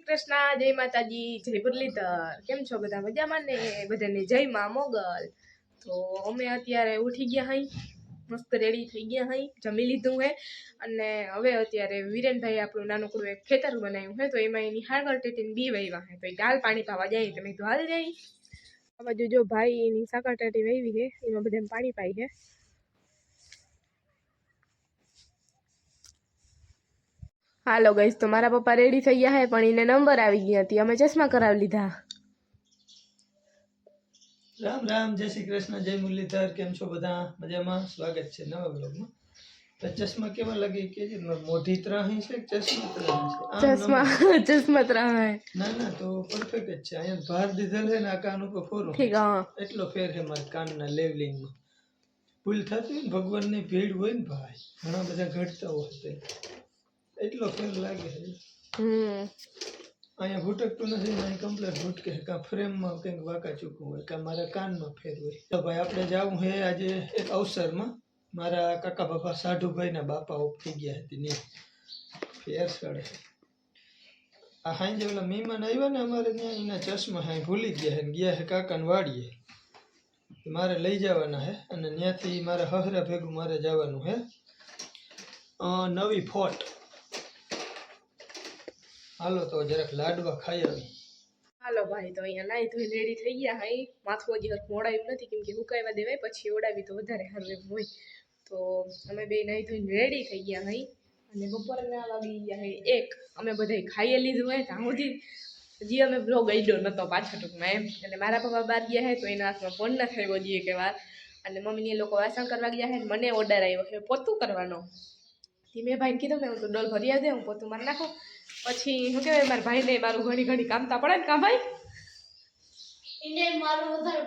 કૃષ્ણ, જય માતાજી, જય મુરલીધર। કેમ છો બધા? મજામાં ને? બધાને જય માં મોગલ। તો અમે અત્યારે ઉઠી ગયા હઈ, મસ્ત રેડી થઈ ગયા હઈ, જમી લીધું હે અને હવે અત્યારે વિરેનભાઈ આપણું નાનકડું એક ખેતર બનાવ્યું હે, તો એમાં એની હાગળ ટેટીને બી વાવ્યા હે, તો એ ગાલ પાણી પાવા જાય તમે તો હાલ જાય। આ બાજુ જો ભાઈ એની સાકર ટેટી વાવી છે, એમાં બધાને પાણી પાઈ છે। હાલો ગાઈસ, તો મારા પપ્પા રેડી થઈ ગયા હે, પણ એને નંબર આવી ગઈ હતી, અમે ચશ્મા કરાવી લીધા। રામ રામ, જય શ્રી કૃષ્ણ, જય મુરલીધર। કેમ છો બધા? મજામાં? સ્વાગત છે નવા બ્લોગમાં। તો ચશ્મા કેવા લાગે કે મોઢી ત્રાહી છે કે ચશ્મા ત્રાહી છે? ચશ્મા ત્રાહી ના ના, તો પરફેક્ટ જ છે। અહીંયા ભાર દીધેલ છે ને આ કાન ઉપર ફોરો એટલો ફેર છે મારા કાનના લેવલિંગમાં। ભૂલ થતી હોય ને, ભગવાનની ભીડ હોય ને ભાઈ, ઘણા બધા ઘટતા હોય એટલો ફેર લાગે છે। અહીંયા ભૂટકતું નથી, અહીં કમ્પ્લેટ ભૂટકે, કાં ફ્રેમમાં કંઈક વાંકા ચૂકવું હોય, કાં મારા કાનમાં ફેર હોય। તો ભાઈ આપણે જવું છે આજે એક અવસરમાં, મારા કાકા બાપા સાઢુભાઈના બાપા ઓફ થઈ ગયા હતી ને ફેર સડે। આ હાંજે ઓલા મહેમાન આવ્યા ને અમારે ત્યાં, એના ચશ્મા હાઈ ભૂલી ગયા છે, ગયા છે કાકાને વાડીએ, મારે લઈ જવાના છે અને ત્યાંથી મારા હહરા ભેગું મારે જવાનું છે નવી ફોટ। હાલો તો જરાક લાડવા ખાઈ આવી। હાલો ભાઈ, તો અહીંયા નાઈ ધોઈ રેડી થઈ ગયા હઈ, માથું હજી હરખું ઓડાવ્યું નથી કેમ કે હુકાવા દેવાય પછી ઓડાવી તો વધારે સારું એમ હોય। તો અમે બે નાઈ ધોઈને રેડી થઈ ગયા હઈ અને બપોરના વાગી ગયા હઈ 1। અમે બધાય ખાઈ લીધું હોય ત્યાં સુધી હજી અમે બ્લોગ આડ્યો નતો પાછો ટૂંકમાં એમ, અને મારા પપ્પા બહાર ગયા હે તો એના હાથમાં ફોન ન થયો હજી એક વાર, અને મમ્મીને એ લોકો વાસણ કરવા ગયા હે, મને ઓર્ડર આવ્યો છે પોતું કરવાનો। મેં ભાઈને કીધું મેં તો ડોલ ભરી દે, હું પોતું મારી નાખું, પછી શું કહેવાય મારા ભાઈને મારું ઘણી ઘણી કામતા પડે ને, કાં ભાઈ એને મારું વધારે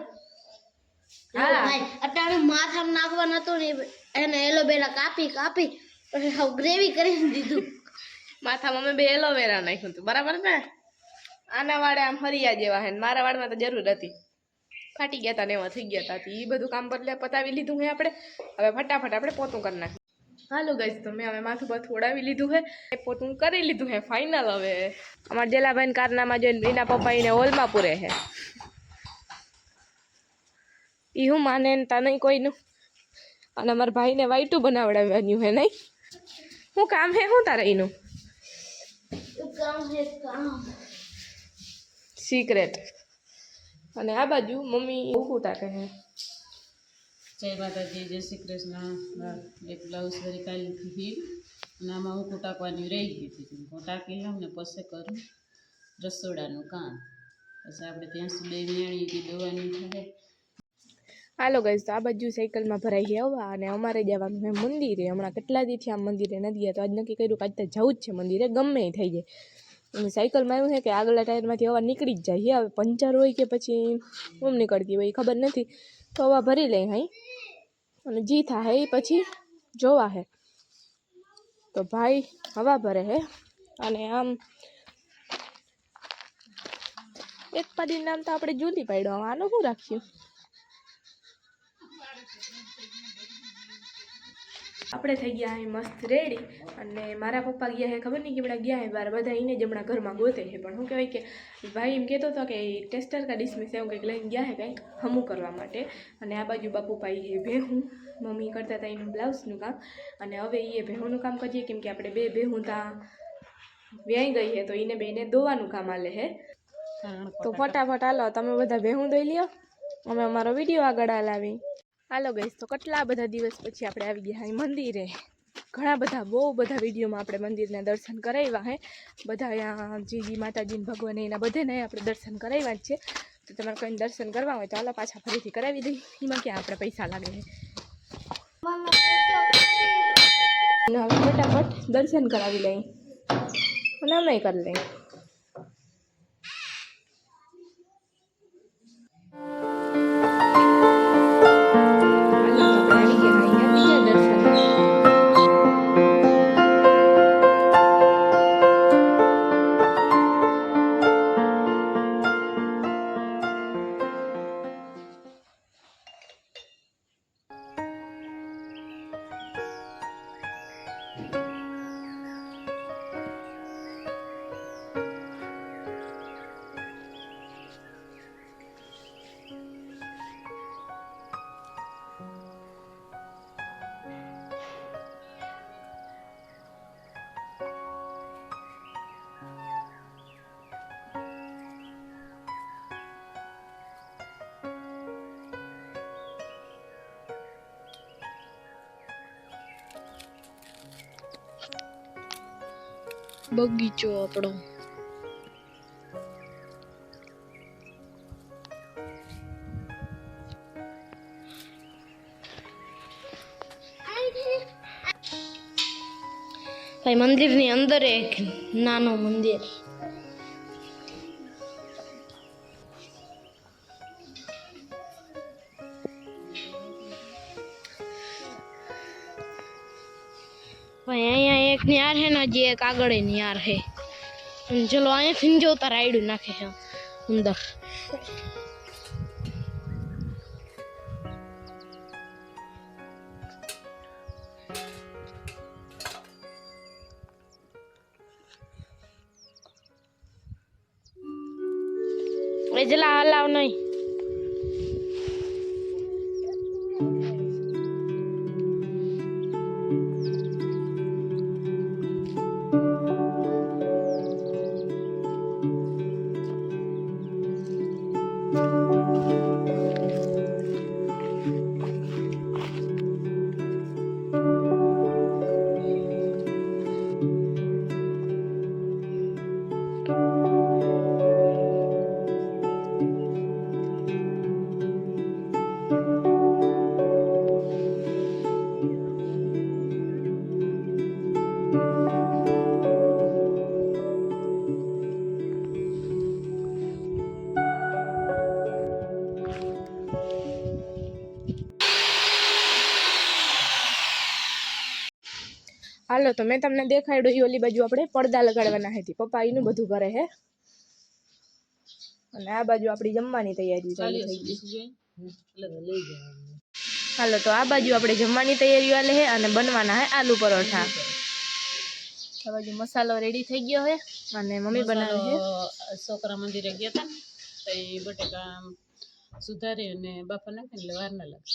હા ભાઈ અત્યારે માથામાં નાખવા નતો ને એને એલોવેરા કાપી પછી હાવ ગ્રેવી કરીને દીધું। માથામાં અમે બે એલોવેરા નાખ્યું હતું, બરાબર ને? આના વાળે આમ હરિયા જેવા હે, મારા વાળમાં તો જરૂર હતી, ફાટી ગયા હતા ને એવા થઈ ગયા હતા, એ બધું કામ બદલે પતાવી લીધું હે આપણે। હવે ફટાફટ આપણે પોતું કરી નાખીએ। હાલો ગાઈસ, તો મેં હવે માથું બાથું ઓડાવી લીધું હે, પોતું કરી લીધું હે ફાઇનલ। હવે અમારા જેલાભાઈ કારનામાં જોઈને એના પપ્પા એને હોલમાં પૂરે છે, ઈ હું માને તા નહીં કોઈનું, અને અમારા ભાઈને વાઈટું બનાવડાવ્યું હે નહીં, શું કામ હે શું તારે એનું સિક્રેટ। અને આ બાજુ મમ્મી ઉકુટા કહે। જય માતાજી, જય શ્રી કૃષ્ણ। એક બ્લાઉઝ વળી કાલથી હીલ અને આમાં હું ટાંકવાની રહી ગઈ હતી, હું ટાંકી લઉં ને પછી કરું રસોડાનું કામ, પછી આપણે ત્યાં સુધી મેળી દોવાની થાય। હાલો ગાઈસ, તો આ બાજુ સાયકલમાં ભરાઈ ગયા હવા અને અમારે જવાનું છે મંદિરે। હમણાં કેટલા દીથી આમ મંદિરે નથી ગયા, તો આજ નક્કી કર્યું કે આજ તો જવું જ છે મંદિરે, ગમે એ થઈ જાય। અને સાયકલમાં એવું છે કે આગલા ટાયરમાંથી હવા નીકળી જ જાય છે, હવે પંચર હોય કે પછી ઊમ નીકળતી હોય ખબર નથી, તો હવા ભરી લઈ હાઈ, અને જી થાય એ પછી જોવા હે। તો ભાઈ હવા ભરે હે, અને આમ એક પાડીનું નામ તો આપણે જુદી પાડ્યો, આનું શું રાખ્યું? આપણે થઈ ગયા હે મસ્ત રેડી, અને મારા પપ્પા ગયા હે ખબર નહીં કેમડા ગયા હે બાર, બધા એને જ હમણાં ઘરમાં ગોતે છે, પણ શું કહેવાય કે ભાઈ એમ કહેતો હતો કે ટેસ્ટર કા ડિસમિસ એવું કંઈક લઈને ગયા હે કંઈક હમું કરવા માટે। અને આ બાજુ બાપુ પાઈ હે ભેહું, મમ્મી કરતા હતા એનું બ્લાઉઝનું કામ, અને હવે એ ભેહુંનું કામ કરીએ કેમ કે આપણે બે ભેહું ત્યાં વ્યાઈ ગઈ છે, તો એને બેને દોવાનું કામ આલે હે। તો ફટાફટ હાલો તમે બધા ભેહું દોઈ લ્યો, અમે અમારો વિડીયો આગળ હલાવી। હાલો ગઈશ, તો કેટલા બધા દિવસ પછી આપણે આવી ગયા હે મંદિરે, ઘણા બધા બહુ બધા વિડીયોમાં આપણે મંદિરના દર્શન કરાવ્યા હે, બધા અહીંયા જીજી માતાજી ભગવાન એના બધાને આપણે દર્શન કરાવ્યા જ છે। તો તમારે કોઈને દર્શન કરવા હોય તો હાલો પાછા ફરીથી કરાવી દઈએ, એમાં ક્યાં આપણે પૈસા લાગે છે। હવે ફટાફટ દર્શન કરાવી લઈએ અને અમે કરી લઈએ। બગીચો આપણો. ભાઈ મંદિરની અંદર એક નાનો મંદિર. ભાઈ અહીંયા એક ન્યાર હે ને જે એક આગળ ન્યાર હે. ચલો અહીંયાથી જો તાર રાયડું નાખે છે અંદર. એજલા હલાવ નહીં. હાલો તો મેં તમને દેખાડ્યું એ ઓલી બાજુ આપણે પડદા લગાડવાના હતી. પપ્પા એનું બધું કરે હે. અને આ બાજુ આપણી જમવાની તૈયારી ચાલુ થઈ ગઈ. હાલો તો આ બાજુ આપણે જમવાની તૈયારી હાલે છે અને બનવાના હે આલુ પરોઠા. આ બાજુ મસાલો રેડી થઈ ગયો હે અને મમ્મી બનાવે છે. છોકરા મંદિરે ગયા હતા તો એ બટેકા સુધારી અને બાફા નાખીને એટલે વાર ના લાગે.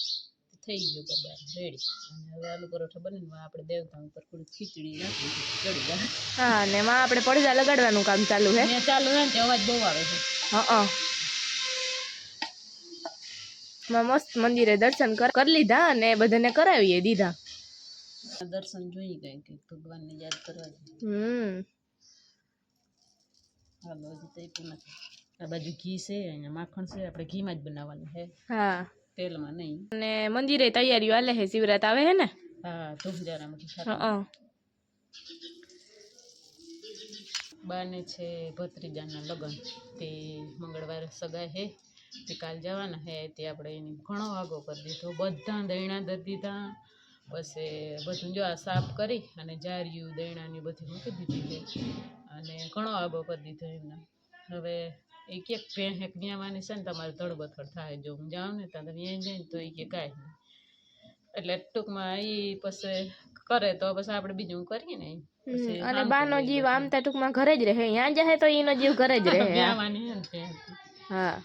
થઈ ગયો બધા રેડી. અને હવે આલુ પરોઠા બનીને આપણે દેવતા ઉપર થોડી ખીચડી નાખી ચડી જાય. હા અને એમાં આપણે પડદા લગાડવાનું કામ ચાલુ છે. ચાલુ છે ને અવાજ બહુ આવે છે. હા મસ્ત મંદિરે દર્શન કરી લીધા અને બધાને કરાવીએ દીધા. દર્શન જોઈ ગઈ કે ભગવાનને યાદ કરવા જોઈએ. હાલો હજી તો નથી. આ બાજુ ઘી છે અહીંયા માખણ છે. આપણે ઘીમાં જ બનાવવાનું છે. હા તેલમાં નહીં. અને મંદિરે તૈયારીઓ હાલે છે. શિવરાત આવે છે ને. હા ધૂમજારામાં. હા બાને છે ભત્રીજાના લગ્ન તે મંગળવારે સગાઈ હે તે કાલ જવાના હે. તે આપણે એની ઘણો આગો કરી દીધો. બધા દૈણા દરી દીધા. પછી બધું જો આ સાફ કરી અને જારિયું દૈણાની બધી મૂકી દીધી છે અને ઘણો આગો કરી દીધો એમને. હવે એ ક્યાંક ભેં હેક ન્યાવાની છે ને તમારે ધડબથડ થાય. જો હું જાઉં ને ત્યાં ત્યાં જઈને તો એ કે કાંઈ નહીં. એટલે ટૂંકમાં એ પછી કરે તો પછી આપણે બીજું કરીએ ને. અને બાનો જીવ આમ તો ટૂંકમાં ઘરે જ રહે. અહીંયા જાય તો એનો જીવ ઘરે જ રહે. હા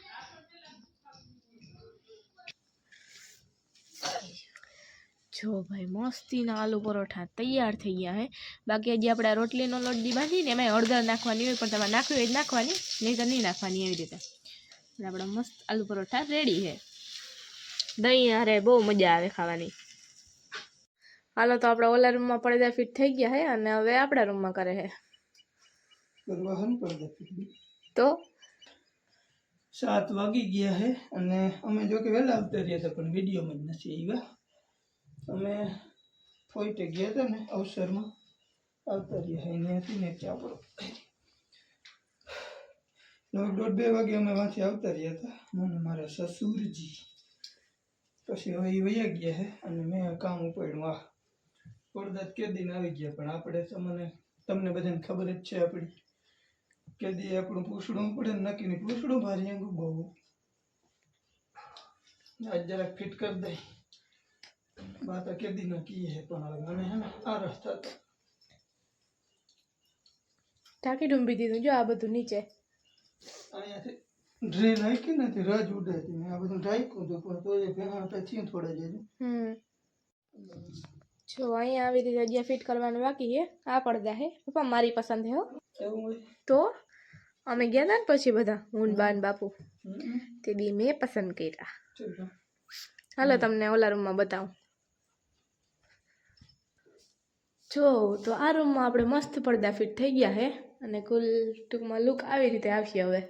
જો ભાઈ મસ્તીના આલુ પરોઠા તૈયાર થઈ ગયા હે. બાકી હજી આપણે રોટલીનો લોટ દી બાંધી ને એમાં હળદર નાખવાની હોય પણ તમારે નાખવી હોય જ નાખવાની, નહીં તો નહીં નાખવાની. એવી રીતે આપણા મસ્ત આલુ પરોઠા રેડી છે. દહીં અરે બહુ મજા આવે ખાવાની. હાલો તો આપણા ઓલા રૂમમાં પડદા ફિટ થઈ ગયા છે અને હવે આપણા રૂમમાં કરે છે. તો 7 વાગી ગયા છે અને અમે જો કે વહેલા આવતા રહ્યા હતા પણ વિડીયોમાં જ નથી આવ્યા. અમે ફોઈટે ગયા હતા ને અવસરમાં આવતા રહ્યા અહીંયાથી ને આપણો 1:30-2 વાગે અમે વાંથી આવતા રહ્યા હતા. મને મારા સસુરજી પછી હવે એ વયા ગયા છે અને મેં કામ ઉપાડ્યું. આ પડદા કે દિન આવી ગયા પણ આપણે તમને બધાને ખબર જ છે આપણી કે દી આપણું પૂછડું પડે ને નક્કી નહીં. પૂછડું ભારી અંગું બહુ આજ જરાક ફિટ કરી દઈ. બાત કે દી નક્કી હે પણ હવે મને હે ને આ રસ્તા તો ટાંકી ડૂંબી દીધું. જો આ બધું નીચે અહીંયાથી ડ્રેન હાકી નથી રાજ ઉડે હતી. મેં આ બધું ઢાંક્યું હતું પણ તો એ ભેગા પછી થોડા જજો. જો અહીંયા આવી રીતે જગ્યા ફિટ કરવાનું બાકી છે. આ પડદા છે પપ્પા મારી પસંદ છે. હો એવું હોય તો અમે ગયા હતા ને પછી બધા હું બાન બાપુ તે બી મેં પસંદ કર્યા. હાલો તમને ઓલા રૂમમાં બતાવું. જો તો આ રૂમમાં આપણે મસ્ત પડદા ફિટ થઈ ગયા હે અને કુલ ટૂંકમાં લુક આવી રીતે આવશે હવે.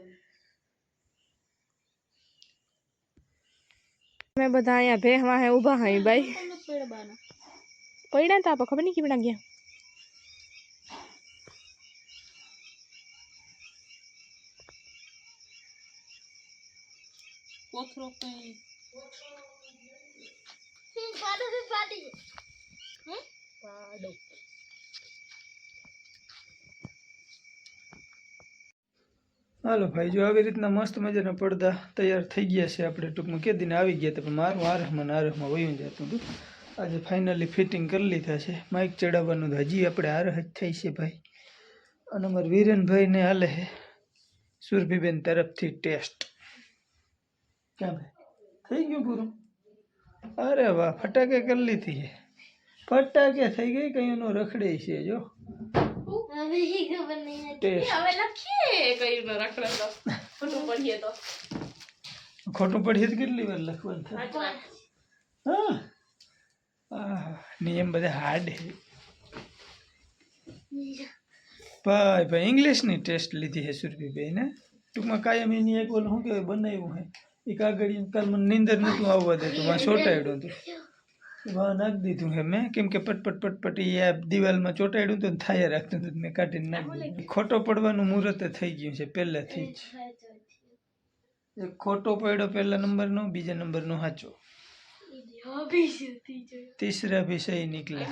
અમે બધા અહીંયા ભેહવા હે ઊભા હઈ ભાઈ. પડ્યા તા ખબર નહીં કેવડા ગયા. કોથરો કઈ હાલો ભાઈ, જો આવી રીતના મસ્ત મજાના પડદા તૈયાર થઈ ગયા છે. આપણે ટૂંકમાં કે દિને આવી ગયા હતા પણ મારું આરહમાં વયું જતું હતું. આજે ફાઇનલી ફિટિંગ કરી લીધા છે. માઇક ચડાવવાનું તો હજી આપણે આરહ જ થઈ છે ભાઈ. અને અમારા વિરેનભાઈને હાલે છે સુરભીબેન તરફથી ટેસ્ટ. ક્યાં ભાઈ થઈ ગયું પૂરું? અરે વાહ, ફટાકે કરી લીધી છે. ફટાકે થઈ ગઈ, કઈ એનો રખડે છે જો ટેસ્ટ. હવે લખીએ કઈ ન રખડે તો ખોટું પડીએ તો ખોટું પડીએ તો કેટલી વાર લખવાનું થાય? હા, નિયમ બધા હાર્ડ છે ભાઈ. ભાઈ ઇંગ્લિશની ટેસ્ટ લીધી છે સુરભીભાઈ ને. ટૂંકમાં કાયમ એની એક ઓલું શું કહેવાય બનાવ્યું છે એ કાગળ. કાલ મને નીંદર નહોતું આવવા દેતું, માં ચોંટાડ્યું હતું, વાહ નાખી દીધું છે મેં. કેમ કે પટપટ પટપટ એ દિવાલમાં ચોંટાડ્યું હતું, થાય રાખતું હતું, મેં કાઢીને નાખી દીધું. ખોટો પડવાનું મુહૂર્ત થઈ ગયું છે પહેલાથી જ. એક ખોટો પડ્યો પહેલા નંબરનો, બીજા નંબરનો સાચો, तीसरा भी सही निकला.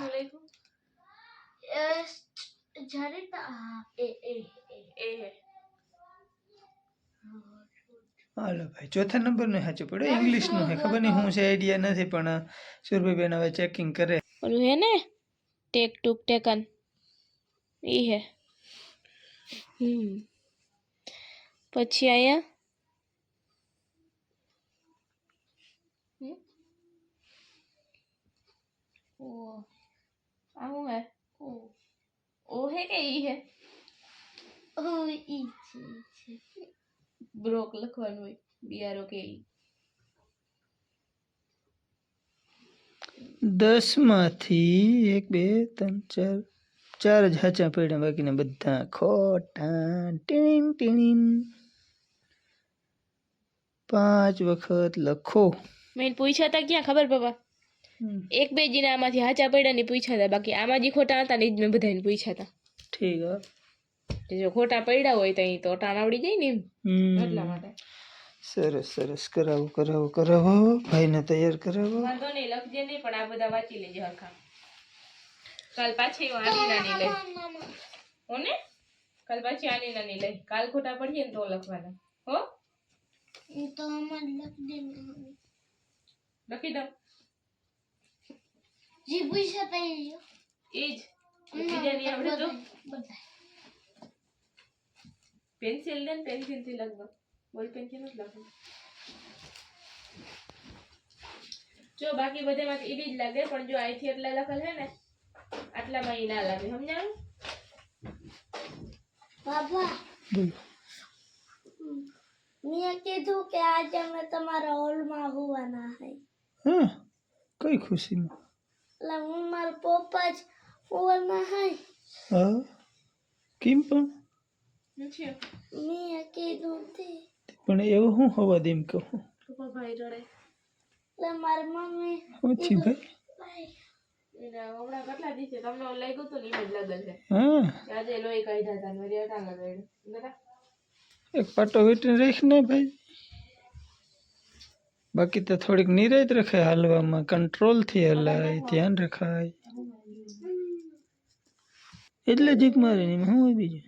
હાલો ભાઈ, ચોથા નંબરનો સાચો પડ્યો. ઇંગ્લિશનો છે, ખબર નહીં શું છે, આઈડિયા નથી, પણ સુરભીબેન હવે ચેકિંગ કરે. ઓલું હે ને ટેક ટુક ટેકન ઈ હે. પછી અહીંયા ઓ આ શું હે? ઓ હે કે ઈ હે? બ્રોક લખવાનું હોય, બીઆરઓ કે ઈ. 10 માંથી 1 2 3 4 જ સાચા પડ્યા, બાકીના બધા ખોટા. ટીન ટીન 5 વખત લખો. મેં પૂછ્યા હતા ક્યાં ખબર પપ્પા? એક બે જીના આમાંથી હાચા પડ્યા ને પૂછ્યા હતા, બાકી આમાં જે ખોટા હતા ને એ જ મેં બધાને પૂછ્યા હતા. ઠીક હે, જો ખોટા પડ્યા હોય તો અહીં તો ટાણ આવડી જાય ને એમ, એટલા માટે. સરસ સરસ, કરાવો કરાવો કરાવો, ભાઈને તૈયાર કરાવો. વાંધો નહીં, લખજે નહીં, પણ આ બધા વાંચી લેજે હરખા. કાલ પાછી આની નાની લઈ હોને, કાલ પાછી આની નાની લઈ. કાલ ખોટા પડીએ ને તો લખવાના હો. લખી દઉં जी पूछा था એ જ બીજા ની આવડે તો પેન્સિલ ને પેન્સિલ થી લખવા, બોલ પેન થી નથી લખવું. જો બાકી બધેમાં એ જ લાગે, પણ જો અહીંથી એટલા લખેલ છે ને આટલામાં એ ના લાગે, સમજાણું? पापा मैं कीधु के आज અમે તમારા હોલમાં હોવાના હે. હા, કઈ ખુશીમાં? એટલે હું મારા પપ્પા જ હોવાના હે. હા, કેમ પણ? મેં કીધું તે પણ એવું શું હવા દેમ કહું? પપ્પા ભાઈ રડે એટલે મારી મમ્મી ઓછી ભાઈ એના હમણાં કેટલા દિવસે તમને લઈ ગયું તો ને એમ જ લાગે છે. હા, આજે લોહી કાઢ્યા હતા ને રેટા લગાડ્યું બતા. એક પાટો વીટીને રાખ ને ભાઈ, બાકી તો થોડીક નિરાત રખાય હાલવામાં, કંટ્રોલ થી હલાય, ધ્યાન રખાય. એટલે જીક મારે ને શું હોય બીજું?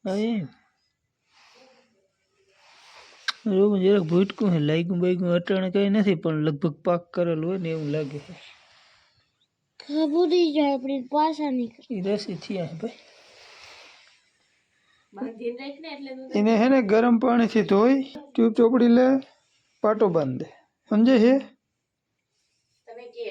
હા એમ રોગ જરાક ભૂટકું હે, લાગ્યું બાગ્યું અટાણે કઈ નથી, પણ લગભગ પાક કરેલું હોય ને એવું લાગે છે. ખબુરી જાય આપણી પાછા નીકળી. એ રસી થયા હે ભાઈ. બાંધીને રાખ ને એટલે તું એને હે ને ગરમ પાણીથી ધોઈ ટ્યુબ ચોપડી લે, પાટો બાંધ દે, સમજે છે? તમે કે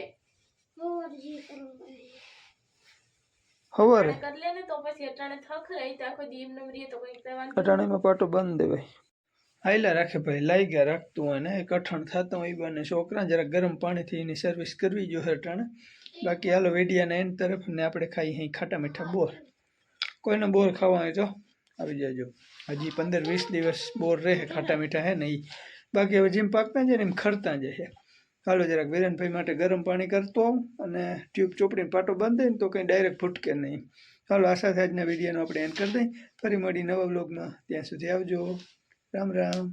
સવારે કર લે ને તો પછી અટાણે થક રહી તો આખો દી એમને રીએ તો કઈ કરવાનું. અટાણીમાં પાટો બાંધ દે ભાઈ. હાઈલા રાખે ભાઈ, લાગ્યા રાખતું હોય ને કઠણ થતું હોય, બને છોકરા જરા ગરમ પાણીથી એની સર્વિસ કરવી જોઈએ અટાણે. બાકી હાલો વેડિયાના એન્ડ તરફ ને આપણે ખાઈ અહીં ખાટા મીઠા બોર. કોઈને બોર ખાવા હોય તો આવી જાજો. હજી 15-20 દિવસ બોર રહે ખાટા મીઠા હે ને એ. બાકી હવે જેમ પાકતા જાય ને એમ ખરતા જાય. હાલો જરાક વિરેનભાઈ માટે ગરમ પાણી કરતો આવું અને ટ્યુબ ચોપડીને પાટો બાંધી ને તો કંઈ ડાયરેક્ટ ફૂટકે નહીં. હાલો આ સાથે આજના વિડીયોનો આપણે એન્ડ કરી દઈએ. ફરી મળી નવા વ્લોગમાં. ત્યાં સુધી આવજો. રામ રામ.